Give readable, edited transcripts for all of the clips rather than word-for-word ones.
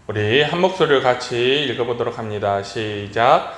우리 한 목소리를 같이 읽어보도록 합니다. 시작.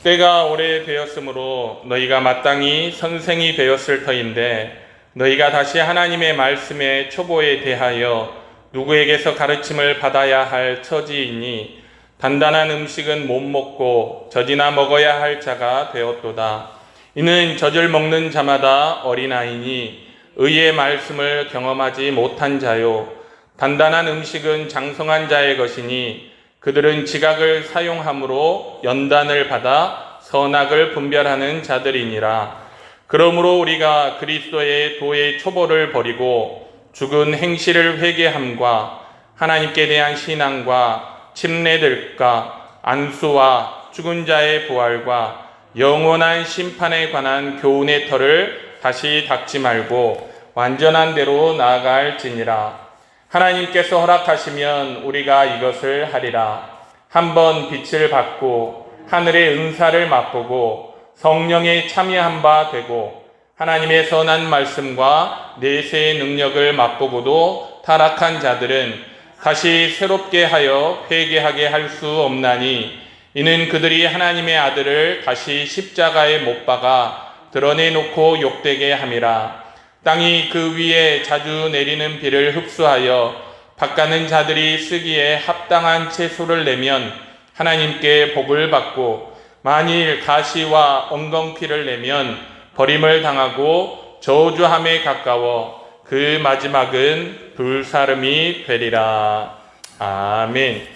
때가 오래되었으므로 너희가 마땅히 선생이 되었을 터인데 너희가 다시 하나님의 말씀의 초보에 대하여 누구에게서 가르침을 받아야 할 처지이니 단단한 음식은 못 먹고 젖이나 먹어야 할 자가 되었도다. 이는 젖을 먹는 자마다 어린아이니 의의 말씀을 경험하지 못한 자요. 단단한 음식은 장성한 자의 것이니 그들은 지각을 사용함으로 연단을 받아 선악을 분별하는 자들이니라. 그러므로 우리가 그리스도의 도의 초보를 버리고 죽은 행실을 회개함과 하나님께 대한 신앙과 침례들과 안수와 죽은 자의 부활과 영원한 심판에 관한 교훈의 터를 다시 닦지 말고 완전한 대로 나아갈지니라. 하나님께서 허락하시면 우리가 이것을 하리라. 한번 빛을 받고 하늘의 은사를 맛보고 성령에 참여한 바 되고 하나님의 선한 말씀과 내세의 능력을 맛보고도 타락한 자들은 다시 새롭게 하여 회개하게 할 수 없나니 이는 그들이 하나님의 아들을 다시 십자가에 못 박아 드러내놓고 욕되게 함이라. 땅이 그 위에 자주 내리는 비를 흡수하여 밭가는 자들이 쓰기에 합당한 채소를 내면 하나님께 복을 받고 만일 가시와 엉겅퀴를 내면 버림을 당하고 저주함에 가까워 그 마지막은 불사름이 되리라. 아멘.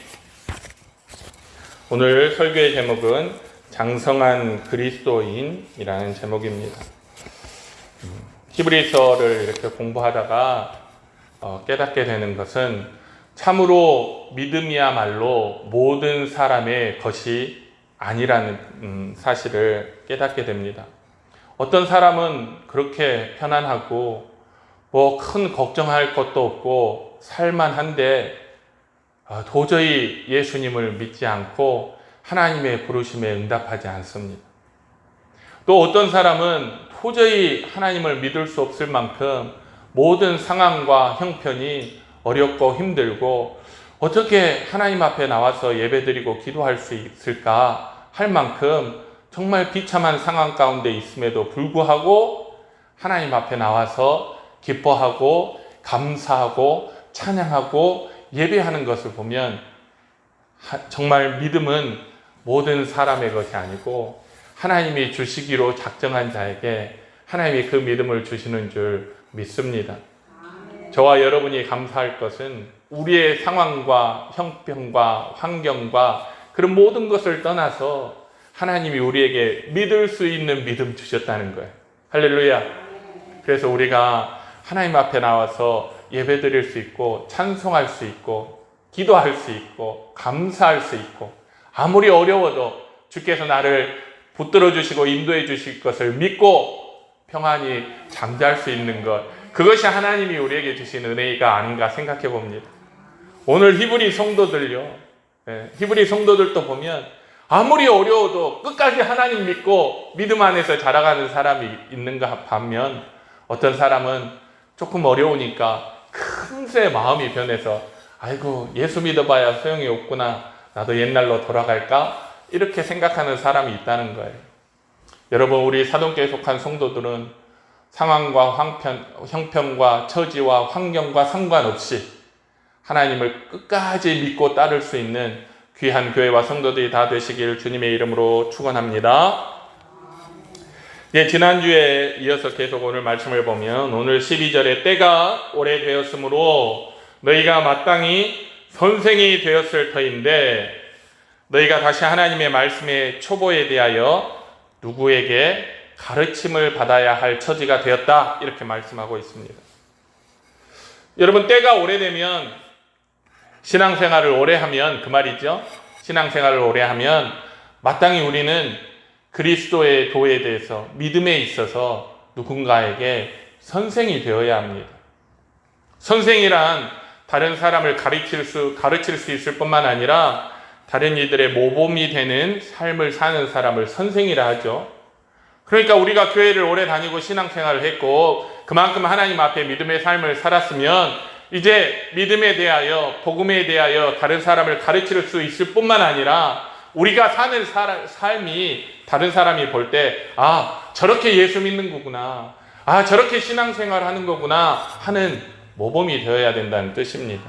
오늘 설교의 제목은 장성한 그리스도인이라는 제목입니다. 히브리서를 이렇게 공부하다가 깨닫게 되는 것은 참으로 믿음이야말로 모든 사람의 것이 아니라는 사실을 깨닫게 됩니다. 어떤 사람은 그렇게 편안하고 큰 걱정할 것도 없고 살만한데 도저히 예수님을 믿지 않고 하나님의 부르심에 응답하지 않습니다. 또 어떤 사람은 도저히 하나님을 믿을 수 없을 만큼 모든 상황과 형편이 어렵고 힘들고 어떻게 하나님 앞에 나와서 예배드리고 기도할 수 있을까 할 만큼 정말 비참한 상황 가운데 있음에도 불구하고 하나님 앞에 나와서 기뻐하고 감사하고 찬양하고 예배하는 것을 보면 정말 믿음은 모든 사람의 것이 아니고 하나님이 주시기로 작정한 자에게 하나님이 그 믿음을 주시는 줄 믿습니다. 저와 여러분이 감사할 것은 우리의 상황과 형편과 환경과 그런 모든 것을 떠나서 하나님이 우리에게 믿을 수 있는 믿음 주셨다는 거예요. 할렐루야. 그래서 우리가 하나님 앞에 나와서 예배드릴 수 있고 찬송할 수 있고 기도할 수 있고 감사할 수 있고 아무리 어려워도 주께서 나를 붙들어 주시고 인도해 주실 것을 믿고 평안히 잠잘 수 있는 것, 그것이 하나님이 우리에게 주신 은혜가 아닌가 생각해 봅니다. 오늘 히브리 성도들요, 히브리 성도들도 보면 아무리 어려워도 끝까지 하나님 믿고 믿음 안에서 자라가는 사람이 있는가 반면 어떤 사람은 조금 어려우니까 금세 마음이 변해서 아이고 예수 믿어봐야 소용이 없구나, 나도 옛날로 돌아갈까, 이렇게 생각하는 사람이 있다는 거예요. 여러분, 우리 사도교회에 속한 성도들은 상황과 형편과 처지와 환경과 상관없이 하나님을 끝까지 믿고 따를 수 있는 귀한 교회와 성도들이 다 되시길 주님의 이름으로 축원합니다. 지난주에 이어서 계속 오늘 말씀을 보면 오늘 12절에 때가 오래되었으므로 너희가 마땅히 선생이 되었을 터인데 너희가 다시 하나님의 말씀의 초보에 대하여 누구에게 가르침을 받아야 할 처지가 되었다, 이렇게 말씀하고 있습니다. 여러분, 때가 오래되면 신앙생활을 오래 하면 그 말이죠. 신앙생활을 오래 하면 마땅히 우리는 그리스도의 도에 대해서 믿음에 있어서 누군가에게 선생이 되어야 합니다. 선생이란 다른 사람을 가르칠 수 있을 뿐만 아니라 다른 이들의 모범이 되는 삶을 사는 사람을 선생이라 하죠. 그러니까 우리가 교회를 오래 다니고 신앙생활을 했고 그만큼 하나님 앞에 믿음의 삶을 살았으면 이제 믿음에 대하여, 복음에 대하여 다른 사람을 가르칠 수 있을 뿐만 아니라 우리가 사는 삶이 다른 사람이 볼 때, 아, 저렇게 예수 믿는 거구나, 아, 저렇게 신앙생활 하는 거구나 하는 모범이 되어야 된다는 뜻입니다.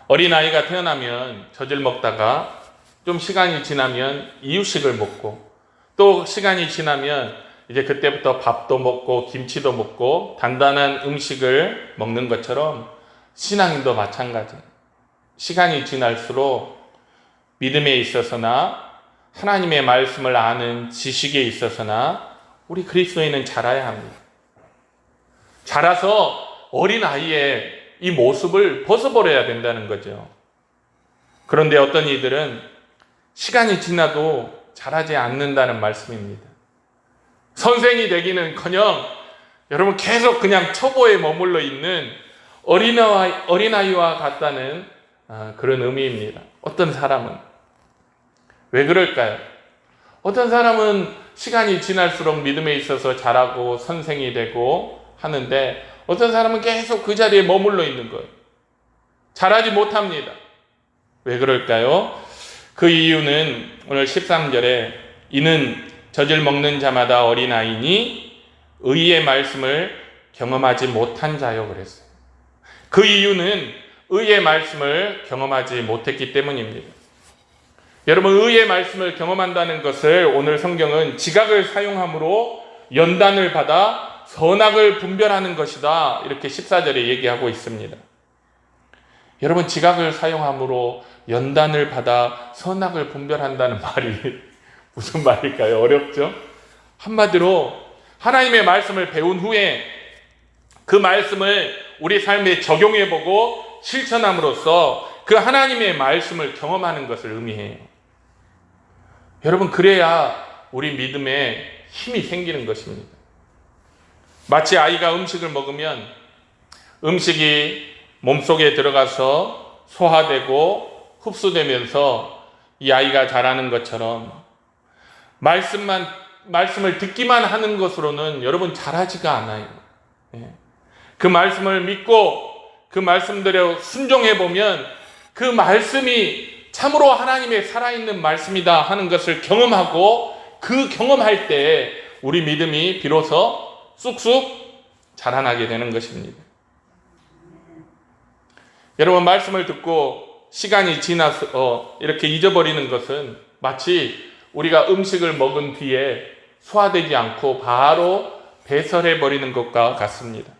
어린아이가 태어나면 젖을 먹다가 좀 시간이 지나면 이유식을 먹고, 또 시간이 지나면 이제 그때부터 밥도 먹고 김치도 먹고 단단한 음식을 먹는 것처럼 신앙인도 마찬가지. 시간이 지날수록 믿음에 있어서나 하나님의 말씀을 아는 지식에 있어서나 우리 그리스도인은 자라야 합니다. 자라서 어린아이의 이 모습을 벗어버려야 된다는 거죠. 그런데 어떤 이들은 시간이 지나도 자라지 않는다는 말씀입니다. 선생이 되기는커녕 여러분 계속 그냥 초보에 머물러 있는 어린아이와 같다는 그런 의미입니다. 어떤 사람은. 왜 그럴까요? 어떤 사람은 시간이 지날수록 믿음에 있어서 자라고 선생이 되고 하는데 어떤 사람은 계속 그 자리에 머물러 있는 거예요. 자라지 못합니다. 왜 그럴까요? 그 이유는 오늘 13절에 이는 젖을 먹는 자마다 어린아이니 의의 말씀을 경험하지 못한 자요 그랬어요. 그 이유는 의의 말씀을 경험하지 못했기 때문입니다. 여러분, 의의 말씀을 경험한다는 것을 오늘 성경은 지각을 사용함으로 연단을 받아 선악을 분별하는 것이다, 이렇게 14절에 얘기하고 있습니다. 여러분, 지각을 사용함으로 연단을 받아 선악을 분별한다는 말이 무슨 말일까요? 어렵죠? 한마디로 하나님의 말씀을 배운 후에 그 말씀을 우리 삶에 적용해보고 실천함으로써 그 하나님의 말씀을 경험하는 것을 의미해요. 여러분, 그래야 우리 믿음에 힘이 생기는 것입니다. 마치 아이가 음식을 먹으면 음식이 몸속에 들어가서 소화되고 흡수되면서 이 아이가 자라는 것처럼 말씀을 듣기만 하는 것으로는 여러분 자라지가 않아요. 그 말씀을 믿고 그 말씀대로 순종해 보면 그 말씀이 참으로 하나님의 살아있는 말씀이다 하는 것을 경험하고 그 경험할 때 우리 믿음이 비로소 쑥쑥 자라나게 되는 것입니다. 여러분, 말씀을 듣고 시간이 지나서 이렇게 잊어버리는 것은 마치 우리가 음식을 먹은 뒤에 소화되지 않고 바로 배설해버리는 것과 같습니다.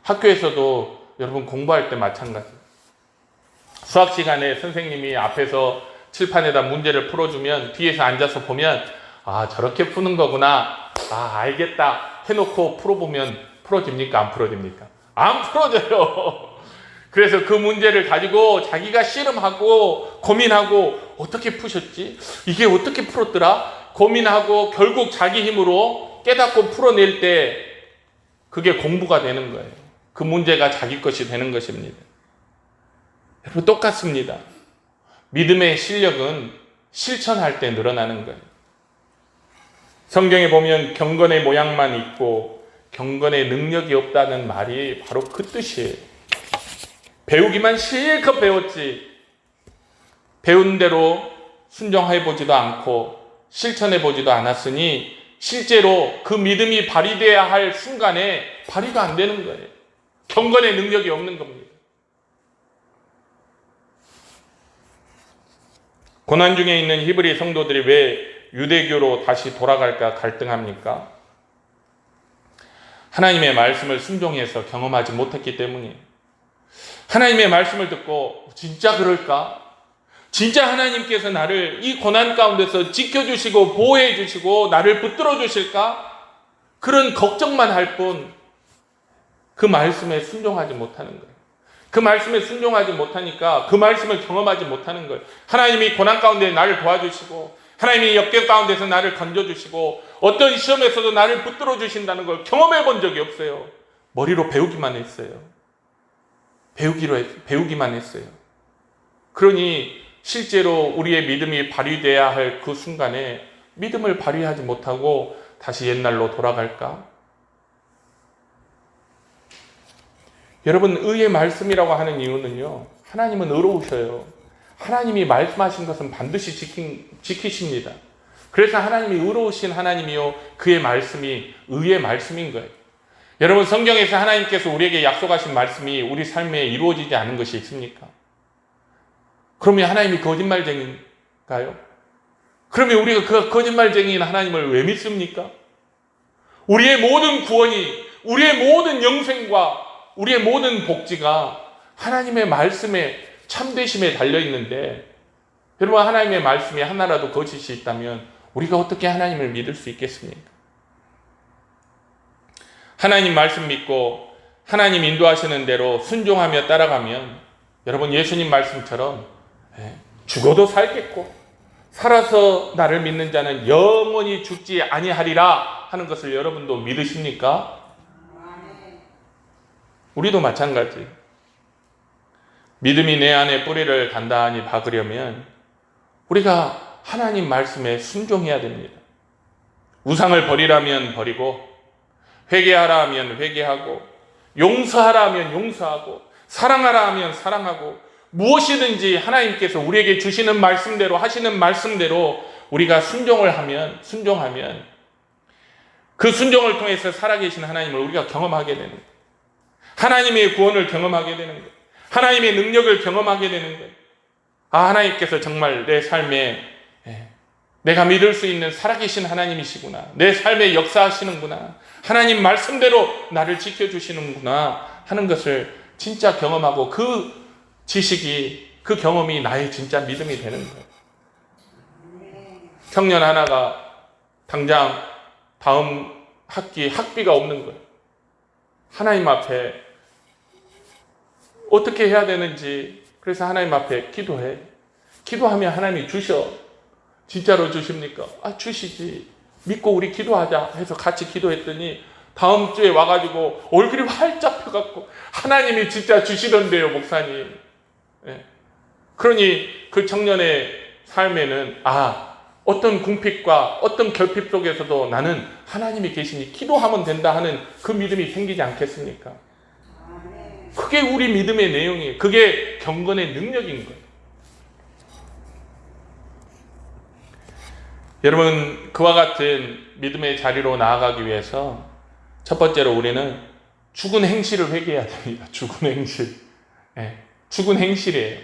학교에서도 여러분 공부할 때 마찬가지입니다. 수학 시간에 선생님이 앞에서 칠판에다 문제를 풀어주면 뒤에서 앉아서 보면 아, 저렇게 푸는 거구나, 아, 알겠다 해놓고 풀어보면 풀어집니까? 안 풀어집니까? 안 풀어져요. 그래서 그 문제를 가지고 자기가 씨름하고 고민하고 어떻게 푸셨지? 이게 어떻게 풀었더라? 고민하고 결국 자기 힘으로 깨닫고 풀어낼 때 그게 공부가 되는 거예요. 그 문제가 자기 것이 되는 것입니다. 여러분, 똑같습니다. 믿음의 실력은 실천할 때 늘어나는 거예요. 성경에 보면 경건의 모양만 있고 경건의 능력이 없다는 말이 바로 그 뜻이에요. 배우기만 실컷 배웠지 배운 대로 순종해보지도 않고 실천해보지도 않았으니 실제로 그 믿음이 발휘되어야 할 순간에 발휘가 안 되는 거예요. 경건의 능력이 없는 겁니다. 고난 중에 있는 히브리 성도들이 왜 유대교로 다시 돌아갈까 갈등합니까? 하나님의 말씀을 순종해서 경험하지 못했기 때문이에요. 하나님의 말씀을 듣고 진짜 그럴까? 진짜 하나님께서 나를 이 고난 가운데서 지켜주시고 보호해주시고 나를 붙들어 주실까? 그런 걱정만 할 뿐 그 말씀에 순종하지 못하는 거예요. 그 말씀에 순종하지 못하니까 그 말씀을 경험하지 못하는 거예요. 하나님이 고난 가운데 나를 도와주시고 하나님이 역경 가운데서 나를 건져주시고 어떤 시험에서도 나를 붙들어 주신다는 걸 경험해 본 적이 없어요. 머리로 배우기만 했어요. 배우기만 했어요. 그러니 실제로 우리의 믿음이 발휘돼야 할 그 순간에 믿음을 발휘하지 못하고 다시 옛날로 돌아갈까? 여러분, 의의 말씀이라고 하는 이유는요, 하나님은 의로우셔요. 하나님이 말씀하신 것은 반드시 지키십니다. 그래서 하나님이 의로우신 하나님이요, 그의 말씀이 의의 말씀인 거예요. 여러분, 성경에서 하나님께서 우리에게 약속하신 말씀이 우리 삶에 이루어지지 않은 것이 있습니까? 그러면 하나님이 거짓말쟁이인가요? 그러면 우리가 그 거짓말쟁이인 하나님을 왜 믿습니까? 우리의 모든 구원이, 우리의 모든 영생과 우리의 모든 복지가 하나님의 말씀에 참되심에 달려있는데, 여러분, 하나님의 말씀이 하나라도 거짓이 있다면 우리가 어떻게 하나님을 믿을 수 있겠습니까? 하나님 말씀 믿고 하나님 인도하시는 대로 순종하며 따라가면, 여러분, 예수님 말씀처럼 죽어도 살겠고 살아서 나를 믿는 자는 영원히 죽지 아니하리라 하는 것을 여러분도 믿으십니까? 우리도 마찬가지. 믿음이 내 안에 뿌리를 단단히 박으려면 우리가 하나님 말씀에 순종해야 됩니다. 우상을 버리라면 버리고, 회개하라 하면 회개하고, 용서하라 하면 용서하고, 사랑하라 하면 사랑하고, 무엇이든지 하나님께서 우리에게 주시는 말씀대로, 하시는 말씀대로 우리가 순종하면 그 순종을 통해서 살아계신 하나님을 우리가 경험하게 되는 거예요. 하나님의 구원을 경험하게 되는 거예요. 하나님의 능력을 경험하게 되는 거예요. 아, 하나님께서 정말 내 삶에 내가 믿을 수 있는 살아계신 하나님이시구나. 내 삶에 역사하시는구나. 하나님 말씀대로 나를 지켜주시는구나 하는 것을 진짜 경험하고, 그 지식이, 그 경험이 나의 진짜 믿음이 되는 거예요. 청년 하나가 당장 다음 학기 학비가 없는 거예요. 하나님 앞에 어떻게 해야 되는지, 그래서 하나님 앞에 기도해. 기도하면 하나님이 주셔. 진짜로 주십니까? 아, 주시지. 믿고 우리 기도하자 해서 같이 기도했더니 다음 주에 와가지고 얼굴이 활짝 펴갖고 하나님이 진짜 주시던데요, 목사님. 그러니 그 청년의 삶에는, 아, 어떤 궁핍과 어떤 결핍 속에서도 나는 하나님이 계시니 기도하면 된다 하는 그 믿음이 생기지 않겠습니까? 그게 우리 믿음의 내용이에요. 그게 경건의 능력인 거예요. 여러분, 그와 같은 믿음의 자리로 나아가기 위해서 첫 번째로 우리는 죽은 행실을 회개해야 됩니다. 죽은 행실. 죽은 행실이에요.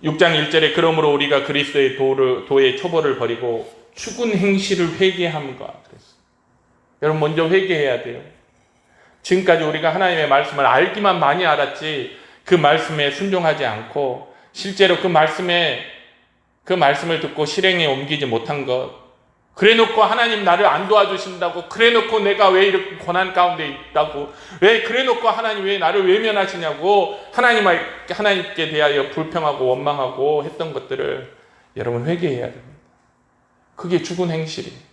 6장 1절에 그러므로 우리가 그리스도의 도의 초보를 버리고 죽은 행실을 회개함과 그랬어요. 여러분, 먼저 회개해야 돼요. 지금까지 우리가 하나님의 말씀을 알기만 많이 알았지 그 말씀에 순종하지 않고 실제로 그 말씀을 듣고 실행에 옮기지 못한 것, 그래놓고 하나님 나를 안 도와주신다고, 그래놓고 내가 왜 이렇게 고난 가운데 있다고, 왜 그래놓고 하나님 왜 나를 외면하시냐고 하나님께 대하여 불평하고 원망하고 했던 것들을 여러분 회개해야 됩니다. 그게 죽은 행실이에요.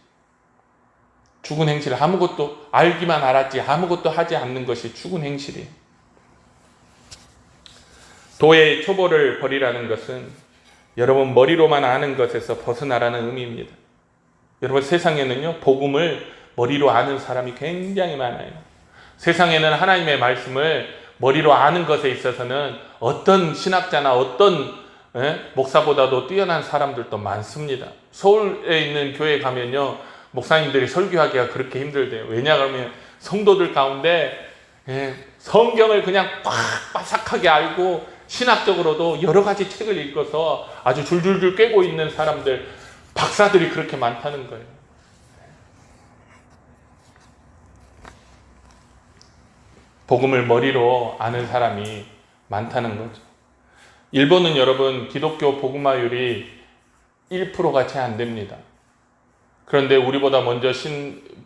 죽은 행실, 아무것도 알기만 알았지 아무것도 하지 않는 것이 죽은 행실이에요. 도의 초보를 버리라는 것은 여러분 머리로만 아는 것에서 벗어나라는 의미입니다. 여러분, 세상에는요, 복음을 머리로 아는 사람이 굉장히 많아요. 세상에는 하나님의 말씀을 머리로 아는 것에 있어서는 어떤 신학자나 어떤 목사보다도 뛰어난 사람들도 많습니다. 서울에 있는 교회에 가면요, 목사님들이 설교하기가 그렇게 힘들대요. 왜냐하면 성도들 가운데 성경을 그냥 꽉 바삭하게 알고 신학적으로도 여러 가지 책을 읽어서 아주 줄줄줄 꿰고 있는 사람들, 박사들이 그렇게 많다는 거예요. 복음을 머리로 아는 사람이 많다는 거죠. 일본은 여러분 기독교 복음화율이 1%가 채 안 됩니다. 그런데 우리보다 먼저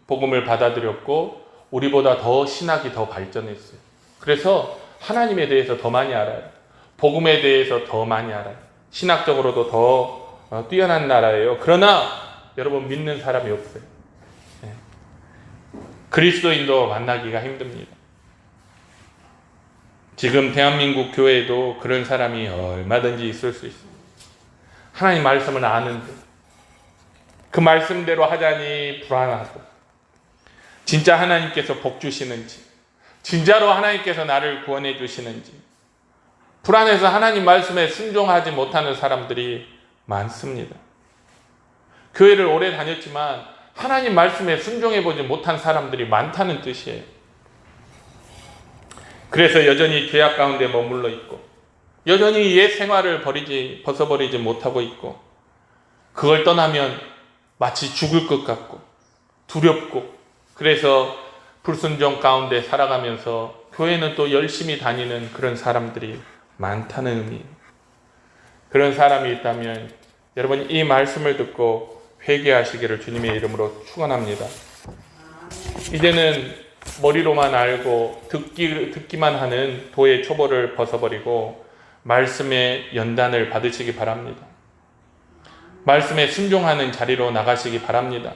복음을 받아들였고 우리보다 더 신학이 더 발전했어요. 그래서 하나님에 대해서 더 많이 알아요. 복음에 대해서 더 많이 알아요. 신학적으로도 더 뛰어난 나라예요. 그러나 여러분 믿는 사람이 없어요. 그리스도인도 만나기가 힘듭니다. 지금 대한민국 교회에도 그런 사람이 얼마든지 있을 수 있습니다. 하나님 말씀을 아는데 그 말씀대로 하자니 불안하고, 진짜 하나님께서 복 주시는지, 진짜로 하나님께서 나를 구원해 주시는지, 불안해서 하나님 말씀에 순종하지 못하는 사람들이 많습니다. 교회를 오래 다녔지만 하나님 말씀에 순종해 보지 못한 사람들이 많다는 뜻이에요. 그래서 여전히 죄악 가운데 머물러 있고, 여전히 옛 생활을 벗어버리지 못하고 있고, 그걸 떠나면 마치 죽을 것 같고 두렵고, 그래서 불순종 가운데 살아가면서 교회는 또 열심히 다니는 그런 사람들이 많다는 의미. 그런 사람이 있다면 여러분, 이 말씀을 듣고 회개하시기를 주님의 이름으로 축원합니다. 이제는 머리로만 알고 듣기만 하는 도의 초보를 벗어버리고 말씀의 연단을 받으시기 바랍니다. 말씀에 순종하는 자리로 나가시기 바랍니다.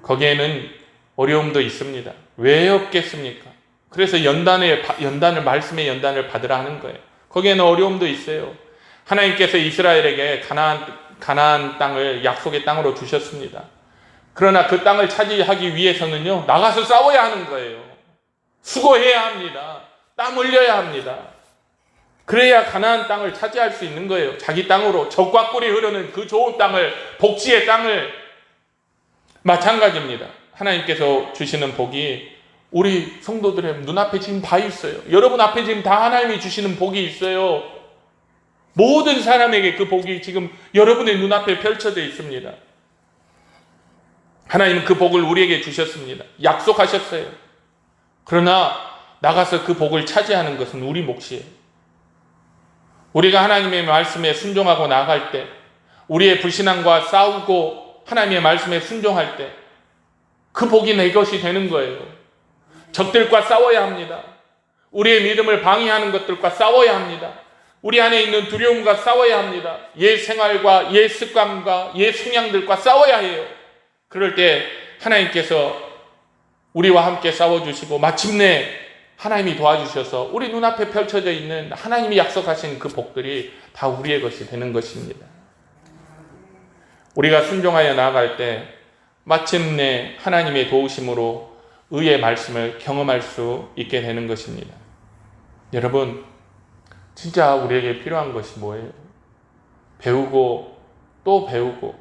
거기에는 어려움도 있습니다. 왜 없겠습니까? 그래서 말씀의 연단을 받으라 하는 거예요. 거기에는 어려움도 있어요. 하나님께서 이스라엘에게 가나안 땅을 약속의 땅으로 주셨습니다. 그러나 그 땅을 차지하기 위해서는요, 나가서 싸워야 하는 거예요. 수고해야 합니다. 땀 흘려야 합니다. 그래야 가나안 땅을 차지할 수 있는 거예요. 자기 땅으로, 젖과 꿀이 흐르는 그 좋은 땅을, 복지의 땅을. 마찬가지입니다. 하나님께서 주시는 복이 우리 성도들의 눈앞에 지금 다 있어요. 여러분 앞에 지금 다 하나님이 주시는 복이 있어요. 모든 사람에게 그 복이 지금 여러분의 눈앞에 펼쳐져 있습니다. 하나님은 그 복을 우리에게 주셨습니다. 약속하셨어요. 그러나 나가서 그 복을 차지하는 것은 우리 몫이에요. 우리가 하나님의 말씀에 순종하고 나아갈 때, 우리의 불신앙과 싸우고 하나님의 말씀에 순종할 때 그 복이 내 것이 되는 거예요. 적들과 싸워야 합니다. 우리의 믿음을 방해하는 것들과 싸워야 합니다. 우리 안에 있는 두려움과 싸워야 합니다. 옛 생활과 옛 습관과 옛 성향들과 싸워야 해요. 그럴 때 하나님께서 우리와 함께 싸워주시고 마침내 하나님이 도와주셔서 우리 눈앞에 펼쳐져 있는 하나님이 약속하신 그 복들이 다 우리의 것이 되는 것입니다. 우리가 순종하여 나아갈 때 마침내 하나님의 도우심으로 의의 말씀을 경험할 수 있게 되는 것입니다. 여러분, 진짜 우리에게 필요한 것이 뭐예요? 배우고 또 배우고,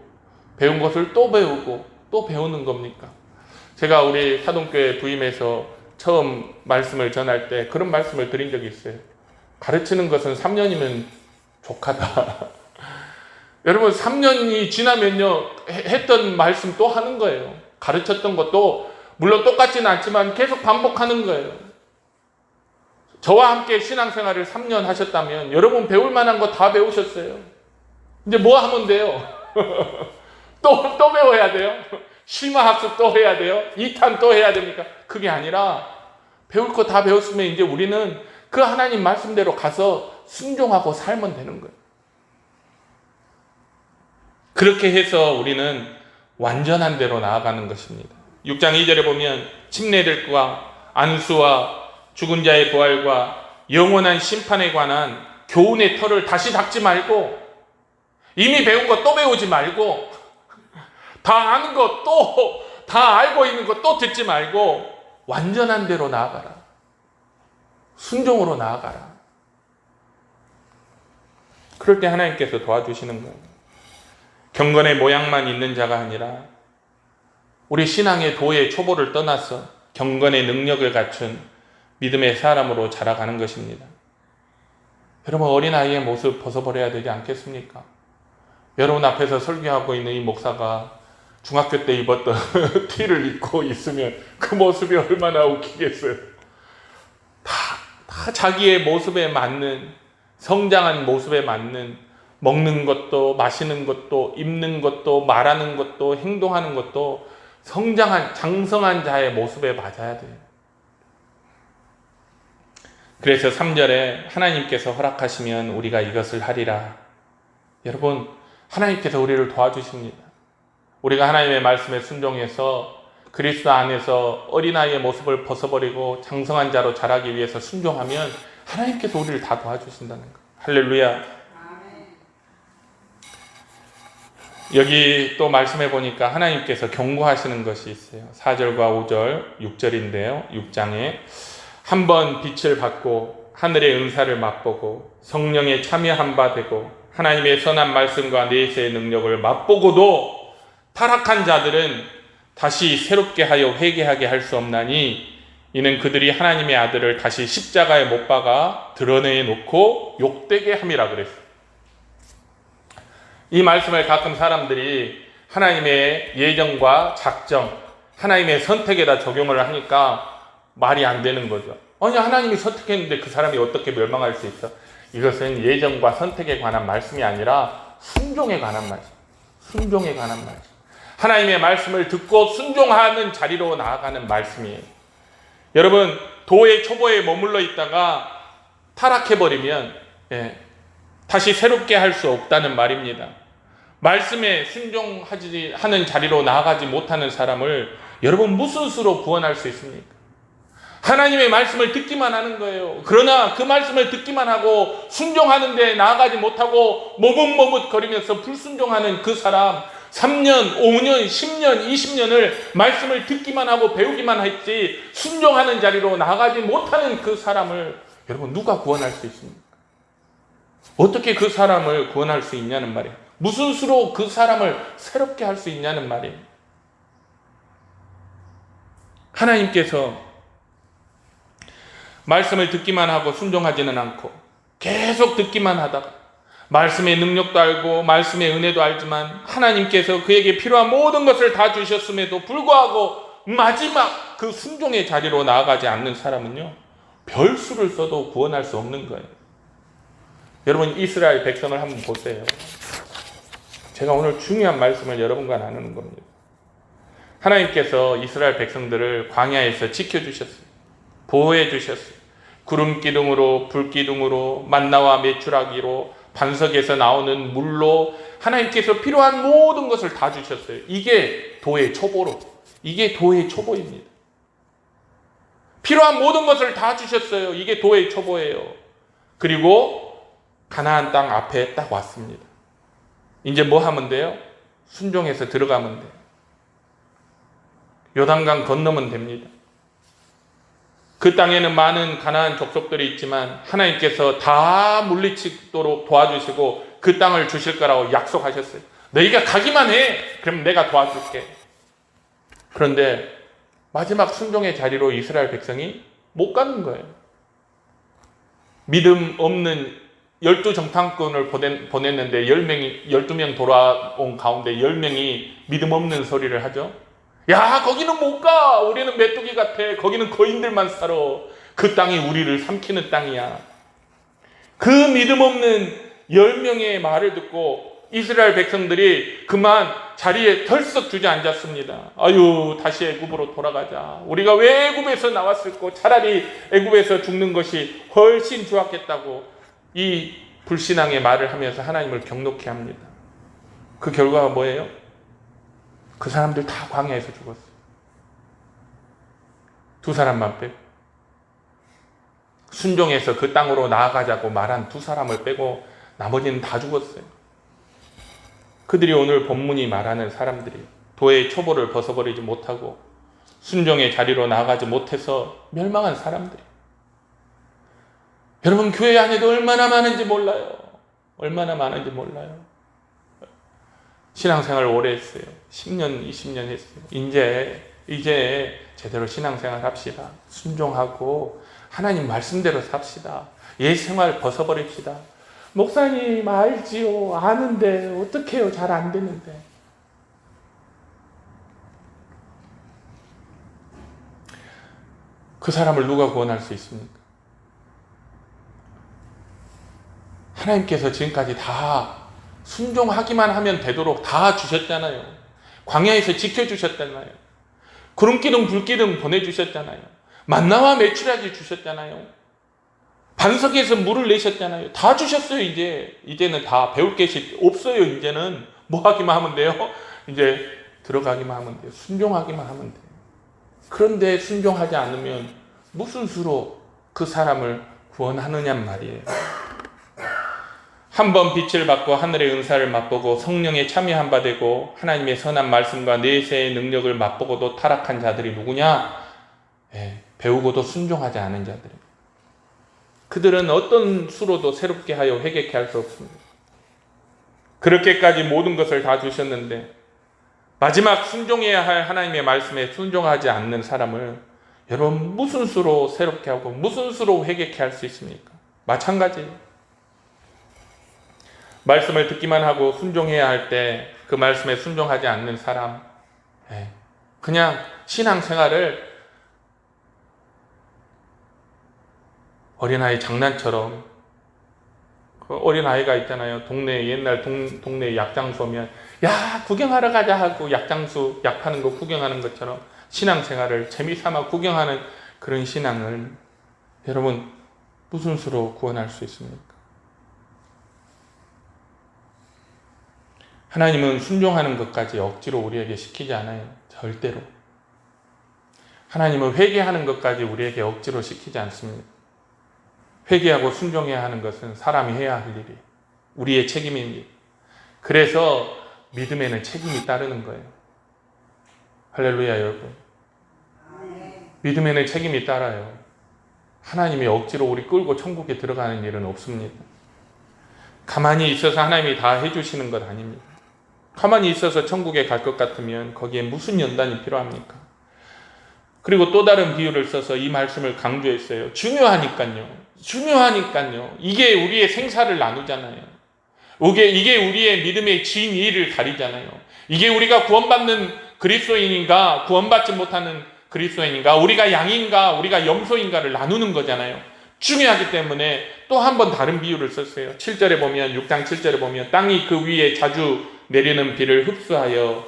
배운 것을 또 배우고 또 배우는 겁니까? 제가 우리 사동교회 부임해서 처음 말씀을 전할 때 그런 말씀을 드린 적이 있어요. 가르치는 것은 3년이면 족하다. 여러분, 3년이 지나면요, 했던 말씀 또 하는 거예요. 가르쳤던 것도 물론 똑같지는 않지만 계속 반복하는 거예요. 저와 함께 신앙생활을 3년 하셨다면 여러분 배울 만한 거 다 배우셨어요. 이제 뭐 하면 돼요? 또 배워야 돼요? 심화학습 또 해야 돼요? 2탄 또 해야 됩니까? 그게 아니라 배울 거 다 배웠으면 이제 우리는 그 하나님 말씀대로 가서 순종하고 살면 되는 거예요. 그렇게 해서 우리는 완전한 대로 나아가는 것입니다. 6장 2절에 보면 침례들과 안수와 죽은 자의 부활과 영원한 심판에 관한 교훈의 털을 다시 닦지 말고, 이미 배운 거 또 배우지 말고, 다 아는 거 또, 다 알고 있는 거 또 듣지 말고 완전한 대로 나아가라. 순종으로 나아가라. 그럴 때 하나님께서 도와주시는 거예요. 경건의 모양만 있는 자가 아니라 우리 신앙의 도의 초보를 떠나서 경건의 능력을 갖춘 믿음의 사람으로 자라가는 것입니다. 여러분, 어린아이의 모습 벗어버려야 되지 않겠습니까? 여러분 앞에서 설교하고 있는 이 목사가 중학교 때 입었던 티를 입고 있으면 그 모습이 얼마나 웃기겠어요. 다 자기의 모습에 맞는, 성장한 모습에 맞는, 먹는 것도, 마시는 것도, 입는 것도, 말하는 것도, 행동하는 것도 성장한, 장성한 자의 모습에 맞아야 돼요. 그래서 3절에 하나님께서 허락하시면 우리가 이것을 하리라. 여러분, 하나님께서 우리를 도와주십니다. 우리가 하나님의 말씀에 순종해서 그리스도 안에서 어린아이의 모습을 벗어버리고 장성한 자로 자라기 위해서 순종하면 하나님께서 우리를 다 도와주신다는 거예요. 할렐루야. 여기 또 말씀해 보니까 하나님께서 경고하시는 것이 있어요. 4절과 5절, 6절인데요. 6장에 한번 빛을 받고 하늘의 은사를 맛보고 성령에 참여한 바 되고 하나님의 선한 말씀과 내세의 능력을 맛보고도 타락한 자들은 다시 새롭게 하여 회개하게 할 수 없나니 이는 그들이 하나님의 아들을 다시 십자가에 못 박아 드러내놓고 욕되게 함이라 그랬어요. 이 말씀을 가끔 사람들이 하나님의 예정과 작정, 하나님의 선택에다 적용을 하니까 말이 안 되는 거죠. 아니, 하나님이 선택했는데 그 사람이 어떻게 멸망할 수 있어? 이것은 예정과 선택에 관한 말씀이 아니라 순종에 관한 말씀. 순종에 관한 말씀. 하나님의 말씀을 듣고 순종하는 자리로 나아가는 말씀이에요. 여러분, 도의 초보에 머물러 있다가 타락해버리면 다시 새롭게 할 수 없다는 말입니다. 말씀에 순종하지 하는 자리로 나아가지 못하는 사람을 여러분 무슨 수로 구원할 수 있습니까? 하나님의 말씀을 듣기만 하는 거예요. 그러나 그 말씀을 듣기만 하고 순종하는데 나아가지 못하고 머뭇머뭇거리면서 불순종하는 그 사람, 3년, 5년, 10년, 20년을 말씀을 듣기만 하고 배우기만 했지 순종하는 자리로 나아가지 못하는 그 사람을 여러분 누가 구원할 수 있습니까? 어떻게 그 사람을 구원할 수 있냐는 말이에요. 무슨 수로 그 사람을 새롭게 할 수 있냐는 말이에요. 하나님께서 말씀을 듣기만 하고 순종하지는 않고 계속 듣기만 하다가 말씀의 능력도 알고 말씀의 은혜도 알지만 하나님께서 그에게 필요한 모든 것을 다 주셨음에도 불구하고 마지막 그 순종의 자리로 나아가지 않는 사람은요, 별수를 써도 구원할 수 없는 거예요. 여러분, 이스라엘 백성을 한번 보세요. 제가 오늘 중요한 말씀을 여러분과 나누는 겁니다. 하나님께서 이스라엘 백성들을 광야에서 지켜주셨어요. 보호해 주셨어요. 구름 기둥으로, 불 기둥으로, 만나와 메추라기로, 반석에서 나오는 물로 하나님께서 필요한 모든 것을 다 주셨어요. 이게 도의 초보로, 이게 도의 초보입니다. 필요한 모든 것을 다 주셨어요. 이게 도의 초보예요. 그리고 가나안 땅 앞에 딱 왔습니다. 이제 뭐 하면 돼요? 순종해서 들어가면 돼요. 요단강 건너면 됩니다. 그 땅에는 많은 가나안 족속들이 있지만 하나님께서 다 물리치도록 도와주시고 그 땅을 주실 거라고 약속하셨어요. 너희가 가기만 해. 그럼 내가 도와줄게. 그런데 마지막 순종의 자리로 이스라엘 백성이 못 가는 거예요. 믿음 없는 12정탐꾼을 보냈는데 12명 돌아온 가운데 10명이 믿음 없는 소리를 하죠. 야, 거기는 못 가. 우리는 메뚜기 같아. 거기는 거인들만 살아. 그 땅이 우리를 삼키는 땅이야. 그 믿음 없는 10명의 말을 듣고 이스라엘 백성들이 그만 자리에 덜썩 주저앉았습니다. 아유, 다시 애굽으로 돌아가자. 우리가 왜 애굽에서 나왔을까? 차라리 애굽에서 죽는 것이 훨씬 좋았겠다고 이 불신앙의 말을 하면서 하나님을 경노케 합니다. 그 결과가 뭐예요? 그 사람들 다 광야에서 죽었어요. 두 사람만 빼고. 순종해서 그 땅으로 나아가자고 말한 두 사람을 빼고 나머지는 다 죽었어요. 그들이 오늘 본문이 말하는 사람들이 도의 초보를 벗어버리지 못하고 순종의 자리로 나아가지 못해서 멸망한 사람들이. 여러분, 교회 안에도 얼마나 많은지 몰라요. 얼마나 많은지 몰라요. 신앙생활 오래 했어요. 10년, 20년 했어요. 이제 제대로 신앙생활 합시다. 순종하고 하나님 말씀대로 삽시다. 옛생활 벗어버립시다. 목사님 알지요. 아는데 어떡해요. 잘 안 되는데. 그 사람을 누가 구원할 수 있습니까? 하나님께서 지금까지 다 순종하기만 하면 되도록 다 주셨잖아요. 광야에서 지켜주셨잖아요. 구름기둥 불기둥 보내주셨잖아요. 만나와 메추라기 주셨잖아요. 반석에서 물을 내셨잖아요. 다 주셨어요. 이제는 다 배울 게 없어요. 이제는 뭐 하기만 하면 돼요? 이제 들어가기만 하면 돼요. 순종하기만 하면 돼요. 그런데 순종하지 않으면 무슨 수로 그 사람을 구원하느냔 말이에요. 한 번 빛을 받고 하늘의 은사를 맛보고 성령에 참여한 바 되고 하나님의 선한 말씀과 내세의 능력을 맛보고도 타락한 자들이 누구냐? 배우고도 순종하지 않은 자들입니다. 그들은 어떤 수로도 새롭게 하여 회개케 할 수 없습니다. 그렇게까지 모든 것을 다 주셨는데 마지막 순종해야 할 하나님의 말씀에 순종하지 않는 사람을 여러분 무슨 수로 새롭게 하고 무슨 수로 회개케 할 수 있습니까? 마찬가지예요. 말씀을 듣기만 하고 순종해야 할 때 그 말씀에 순종하지 않는 사람, 그냥 신앙생활을 어린아이 장난처럼, 그 어린아이가 있잖아요. 옛날 동네 약장수 오면 야 구경하러 가자 하고 약장수 약 파는 거 구경하는 것처럼 신앙생활을 재미삼아 구경하는 그런 신앙을 여러분 무슨 수로 구원할 수 있습니까? 하나님은 순종하는 것까지 억지로 우리에게 시키지 않아요. 절대로. 하나님은 회개하는 것까지 우리에게 억지로 시키지 않습니다. 회개하고 순종해야 하는 것은 사람이 해야 할 일이에요. 우리의 책임입니다. 그래서 믿음에는 책임이 따르는 거예요. 할렐루야 여러분. 믿음에는 책임이 따라요. 하나님이 억지로 우리 끌고 천국에 들어가는 일은 없습니다. 가만히 있어서 하나님이 다 해주시는 것 아닙니다. 가만히 있어서 천국에 갈 것 같으면 거기에 무슨 연단이 필요합니까? 그리고 또 다른 비유를 써서 이 말씀을 강조했어요. 중요하니까요. 이게 우리의 생사를 나누잖아요. 이게 우리의 믿음의 진위를 가리잖아요. 이게 우리가 구원받는 그리스도인인가 구원받지 못하는 그리스도인인가 우리가 양인가 우리가 염소인가를 나누는 거잖아요. 중요하기 때문에 또 한 번 다른 비유를 썼어요. 7절에 보면 6장 7절에 보면 땅이 그 위에 자주 내리는 비를 흡수하여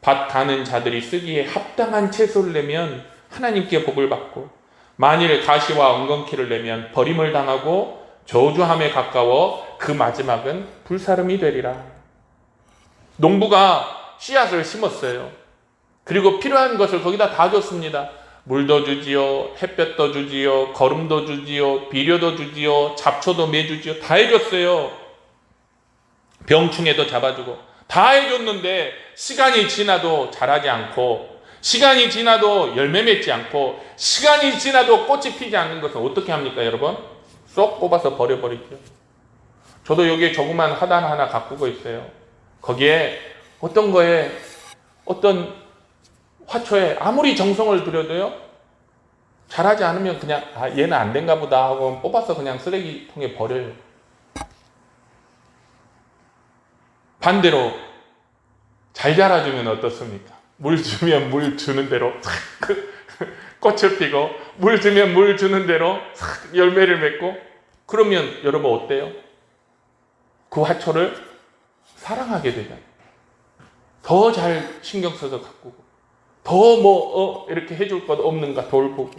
밭 가는 자들이 쓰기에 합당한 채소를 내면 하나님께 복을 받고 만일 가시와 엉겅퀴를 내면 버림을 당하고 저주함에 가까워 그 마지막은 불사름이 되리라. 농부가 씨앗을 심었어요. 그리고 필요한 것을 거기다 다 줬습니다. 물도 주지요, 햇볕도 주지요, 거름도 주지요, 비료도 주지요, 잡초도 매주지요. 다 해줬어요. 병충해도 잡아주고 다 해줬는데 시간이 지나도 자라지 않고 시간이 지나도 열매 맺지 않고 시간이 지나도 꽃이 피지 않는 것은 어떻게 합니까 여러분? 쏙 뽑아서 버려버리죠. 저도 여기에 조그만 화단 하나 가꾸고 있어요. 거기에 어떤 화초에 아무리 정성을 들여도요 자라지 않으면 그냥 얘는 안 된가 보다 하고 뽑아서 그냥 쓰레기통에 버려요. 반대로 잘 자라주면 어떻습니까? 물 주면 물 주는 대로 꽃을 피고 물 주면 물 주는 대로 열매를 맺고 그러면 여러분 어때요? 그 화초를 사랑하게 되잖아요. 더 잘 신경 써서 가꾸고 더 이렇게 해줄 것 없는가 돌보고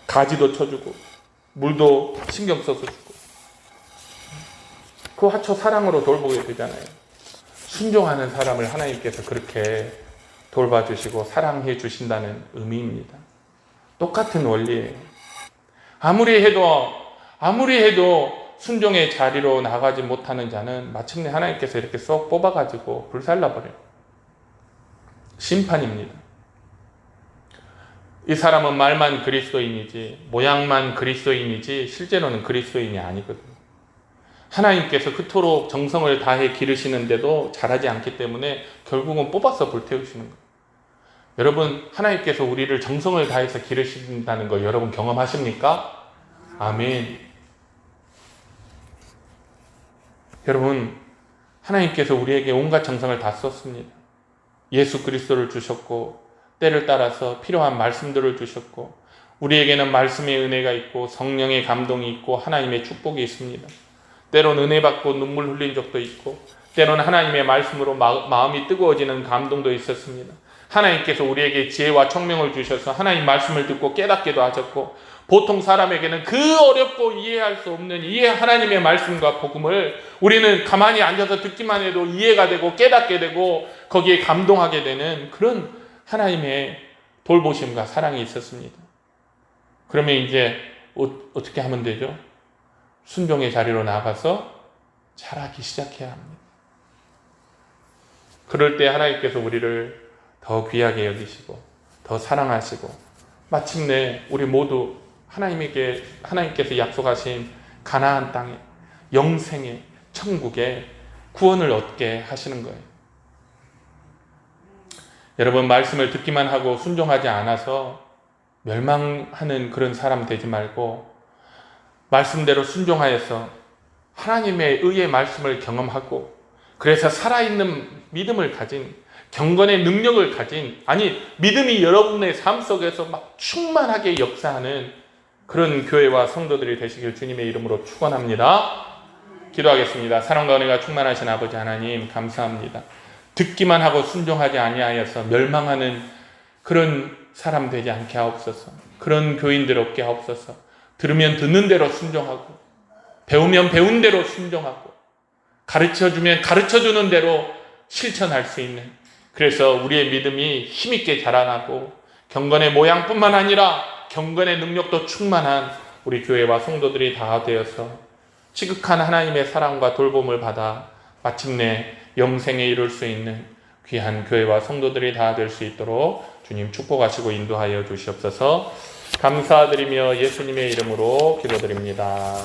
가지도 쳐주고 물도 신경 써서 주고 그 화초 사랑으로 돌보게 되잖아요. 순종하는 사람을 하나님께서 그렇게 돌봐주시고 사랑해 주신다는 의미입니다. 똑같은 원리예요. 아무리 해도 순종의 자리로 나가지 못하는 자는 마침내 하나님께서 이렇게 쏙 뽑아가지고 불살라버려요. 심판입니다. 이 사람은 말만 그리스도인이지 모양만 그리스도인이지 실제로는 그리스도인이 아니거든요. 하나님께서 그토록 정성을 다해 기르시는데도 자라지 않기 때문에 결국은 뽑아서 불태우시는 거예요. 여러분 하나님께서 우리를 정성을 다해서 기르신다는 거 여러분 경험하십니까? 아멘. 여러분 하나님께서 우리에게 온갖 정성을 다 썼습니다. 예수 그리스도를 주셨고 때를 따라서 필요한 말씀들을 주셨고 우리에게는 말씀의 은혜가 있고 성령의 감동이 있고 하나님의 축복이 있습니다. 때로는 은혜 받고 눈물 흘린 적도 있고 때로는 하나님의 말씀으로 마음이 뜨거워지는 감동도 있었습니다. 하나님께서 우리에게 지혜와 청명을 주셔서 하나님 말씀을 듣고 깨닫게도 하셨고 보통 사람에게는 그 어렵고 이해할 수 없는 하나님의 말씀과 복음을 우리는 가만히 앉아서 듣기만 해도 이해가 되고 깨닫게 되고 거기에 감동하게 되는 그런 하나님의 돌보심과 사랑이 있었습니다. 그러면 이제 어떻게 하면 되죠? 순종의 자리로 나가서 자라기 시작해야 합니다. 그럴 때 하나님께서 우리를 더 귀하게 여기시고 더 사랑하시고 마침내 우리 모두 하나님께서 약속하신 가나안 땅에, 영생의 천국에 구원을 얻게 하시는 거예요. 여러분, 말씀을 듣기만 하고 순종하지 않아서 멸망하는 그런 사람 되지 말고 말씀대로 순종하여서 하나님의 의의 말씀을 경험하고 그래서 살아있는 믿음을 가진, 경건의 능력을 가진, 믿음이 여러분의 삶 속에서 막 충만하게 역사하는 그런 교회와 성도들이 되시길 주님의 이름으로 축원합니다. 기도하겠습니다. 사랑과 은혜가 충만하신 아버지 하나님, 감사합니다. 듣기만 하고 순종하지 아니하여서 멸망하는 그런 사람 되지 않게 하옵소서. 그런 교인들 없게 하옵소서. 들으면 듣는 대로 순종하고, 배우면 배운 대로 순종하고, 가르쳐주면 가르쳐주는 대로 실천할 수 있는, 그래서 우리의 믿음이 힘있게 자라나고 경건의 모양뿐만 아니라 경건의 능력도 충만한 우리 교회와 성도들이 다 되어서 지극한 하나님의 사랑과 돌봄을 받아 마침내 영생에 이룰 수 있는 귀한 교회와 성도들이 다 될 수 있도록 주님 축복하시고 인도하여 주시옵소서. 감사드리며 예수님의 이름으로 기도드립니다.